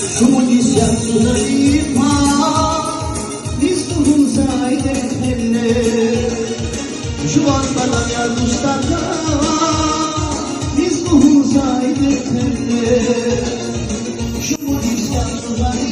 Sumudisya sunaipa Nismuhun saide tenne Juan balanya Mustafa Nismuhun saide tenne Sumudisya sunaipa